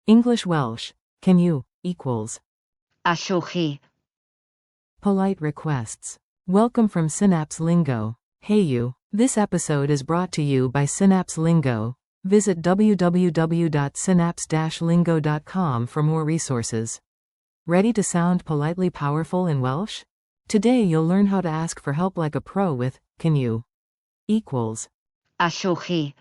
English Welsh, can you, equals. Allwch chi. Polite requests. Welcome from Synapse Lingo. Hey you. This episode is brought to you by Synapse Lingo. Visit www.synapse-lingo.com for more resources. Ready to sound politely powerful in Welsh? Today you'll learn how to ask for help like a pro with, can you, equals. Allwch chi.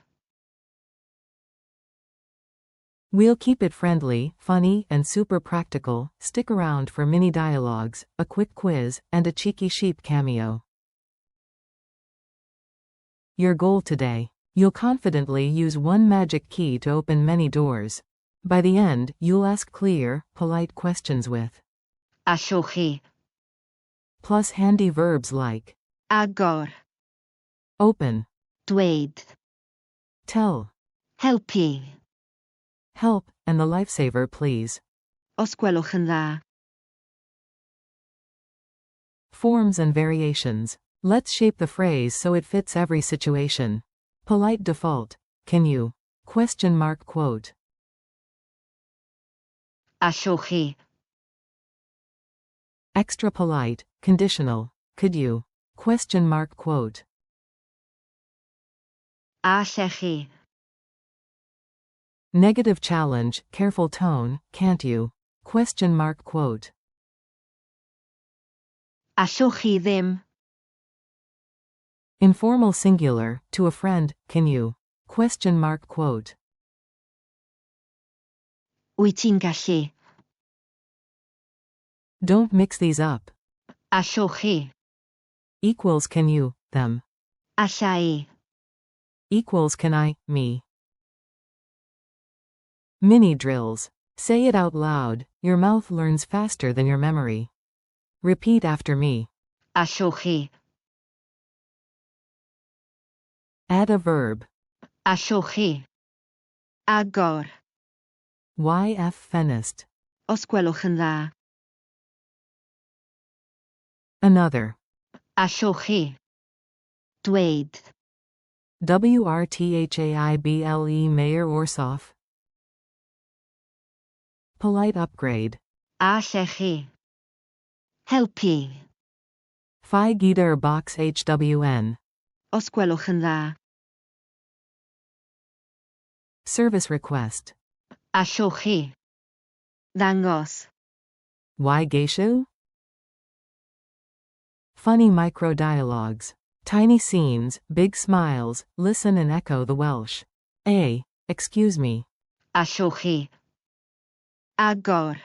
We'll keep it friendly, funny, and super practical. Stick around for mini dialogues, a quick quiz, and a cheeky sheep cameo. Your goal today. You'll confidently use one magic key to open many doors. By the end, you'll ask clear, polite questions with Allwch chi. plus handy verbs like Agor. open, Dweud. tell, Helpu. help, and the lifesaver please. Os gwelwch yn dda. Forms and variations. Let's shape the phrase so it fits every situation. Polite default. Can you? Quote. Allwch chi. Extra polite, conditional. Could you? Quote. Allech chi. Negative challenge, careful tone, can't you? Quote. Allwch chi ddim. Informal singular, to a friend, can you? Quote. Wyt ti'n gallu? Don't mix these up. Allwch chi. Equals can you, them. Alla I. Equals can I, me. Mini drills. Say it out loud, your mouth learns faster than your memory. Repeat after me. Allwch chi. Add a verb. Allwch chi. Agor. YF fenest. Os gwelwch yn dda. Another. Allwch chi. Dweud. WRTHAIBLE Mayor Orsoff. Polite upgrade. Allech chi. Helpu. Phi Gitar Box HWN. Os gwelwch yn dda. Service request. Allwch chi. Ddangos. Why geisio? Funny micro dialogues. Tiny scenes, big smiles, listen and echo the Welsh. A. Excuse me. Allwch chi. Agor.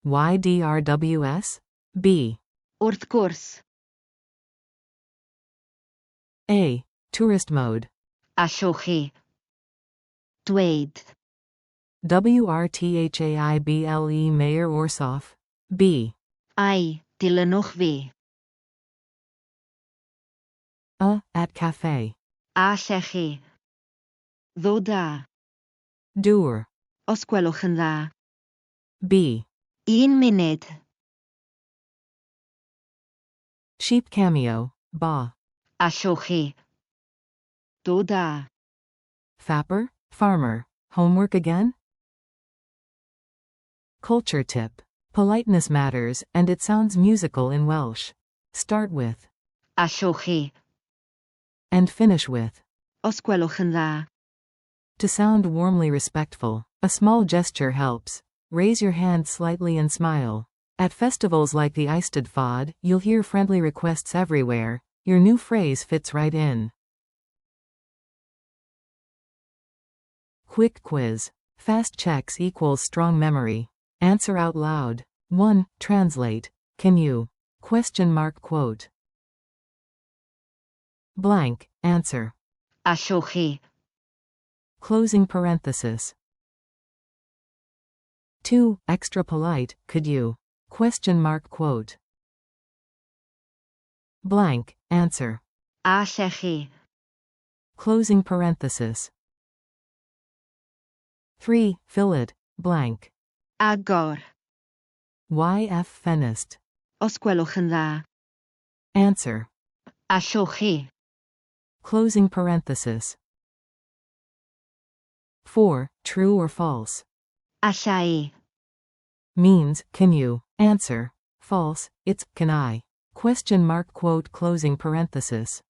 YDRWS? B. Wrth gwrs. A. Tourist mode. Allwch chi. Dweud. WRTHAIBLE Mayor Orsoff. B. Ai, dilynwch fi. A. At cafe. Allech chi. Ddo da. Doer. Os gwelwch yn dda. B. 1 munud. Sheep cameo. Ba. Allwch chi. Ddo da. Fapper, farmer. Homework again? Culture tip. Politeness matters, and it sounds musical in Welsh. Start with Allwch chi. and finish with Os gwelwch yn dda. to sound warmly respectful. A small gesture helps. Raise your hand slightly and smile. At festivals like the Eisteddfod, you'll hear friendly requests everywhere. Your new phrase fits right in. Quick quiz. Fast checks equals strong memory. Answer out loud. 1. Translate. Can you? Quote. Blank. Answer. Allwch chi. Closing parenthesis. 2. Extra polite. Could you? Quote. Blank. Answer. Allech chi. Closing parenthesis. 3. Fill it. Blank. Agor. YF fenest. Os gwelwch yn dda. Answer. Allwch chi. Closing parenthesis. 4. True or false. Alla I. Means, can you? Answer. False, it's, can I? Question mark quote closing parenthesis.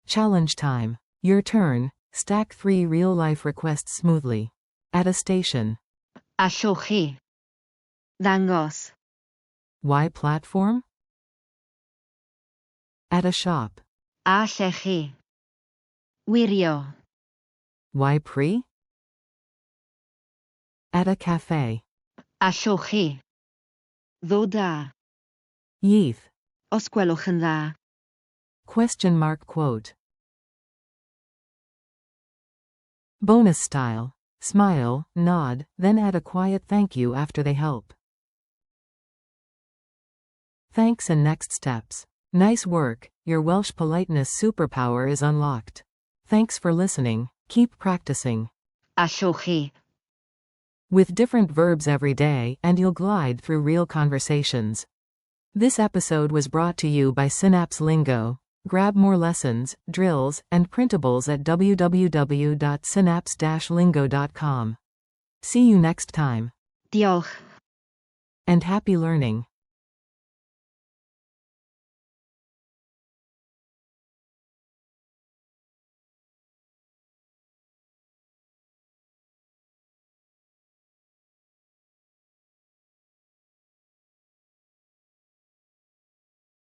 Challenge time. Your turn. Stack 3 real-life requests smoothly. At a station. Allwch chi. Ddangos. Why platform? At a shop. Allech chi. Wirio. Why pre? At a cafe. Allwch chi. Ddod da. Yeath. Os gwelwch yn dda. Question mark quote. Bonus style. Smile, nod, then add a quiet thank you after they help. Thanks and next steps. Nice work, your Welsh politeness superpower is unlocked. Thanks for listening, keep practicing. Allwch chi. With different verbs every day, and you'll glide through real conversations. This episode was brought to you by Synapse Lingo. Grab more lessons, drills, and printables at www.synapse-lingo.com. See you next time. Diolch. And happy learning.